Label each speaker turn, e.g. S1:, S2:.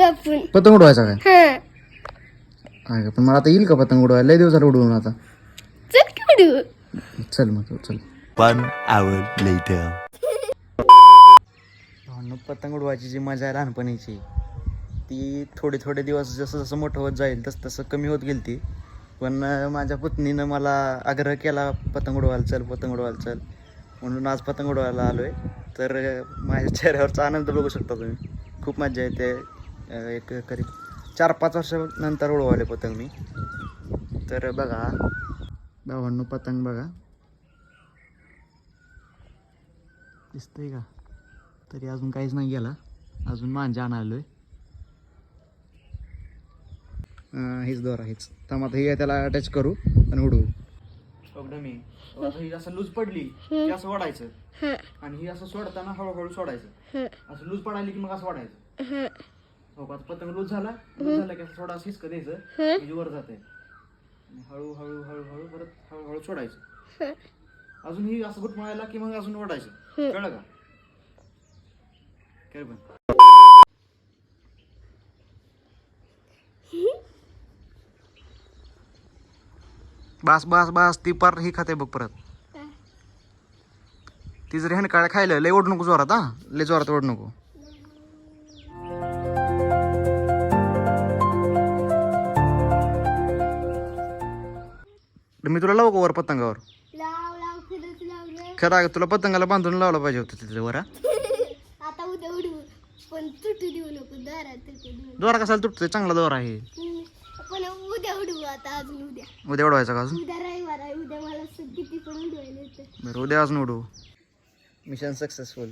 S1: आपण
S2: पतंग उडवायचा काय
S1: हा
S2: आहे का? पण मला आता येईल का पतंग उडवायला? लय दिवस झाले उडवून आता.
S1: चल की उडवू.
S2: चल मग तू चल.
S3: 1 hour later.
S2: भावांनो, पतंग उडवायची जी मजा आहे लहानपणीची ती थोडे थोडे दिवस जसं जसं मोठं होत जाईल तसं तसं कमी होत गेली ती. पण माझ्या पत्नीनं मला आग्रह केला पतंग उडवायला चल, पतंग उडवायला चल, म्हणून आज पतंग उडवायला आलो आहे. तर माझ्या चेहऱ्यावरचा आनंद बघू शकता तुम्ही. खूप मजा येते. एक करीब 4-5 वर्षानंतर उडवायले पतंग मी. तर बघा भावांनो, पतंग बघा दिसतंय का? तरी अजून काहीच नाही गेला. अजून मांजा आणायलो आहे. हेच दोरा हेच तर हे त्याला अटॅच करू आणि उडवू. बघ मी ही असं लूज पडली की असं ओढायचं आणि ही असं सोडताना हळूहळू सोडायचं. असं लूज पडायली की मग असं ओढायचं. हो का? पतंग लूज झाला की असं थोडा हिसकं द्यायचं म्हणजे वर जाते आणि हळूहळू हळूहळू परत हळूहळू सोडायचं. अजून ही असं गुटमळायला की मग अजून ओढायचं. कळलं का? काय पण बास बास बास ती पार ही खाते बघ परत. ती जर ह्यानं काळ खायला लय ओढ नको जोरात. हा लय जोरात ओढ नको. मी तुला लावू का वर पतंगावर? खरं तुला पतंगाला बांधून लावलं पाहिजे होतं तिथे वर.
S1: आता उद्या उडवू पण तुटू देऊ नको.
S2: दोरा कसाला तुटतोय? चांगला दोरा आहे.
S1: पण उद्या उडवू. आता अजून उद्या
S2: उडवायचा का अजून?
S1: उद्या रविवार आहे. उद्या मला किती पण उडवायला येतं.
S2: बरं उद्या अजून उडवू. Mission successful.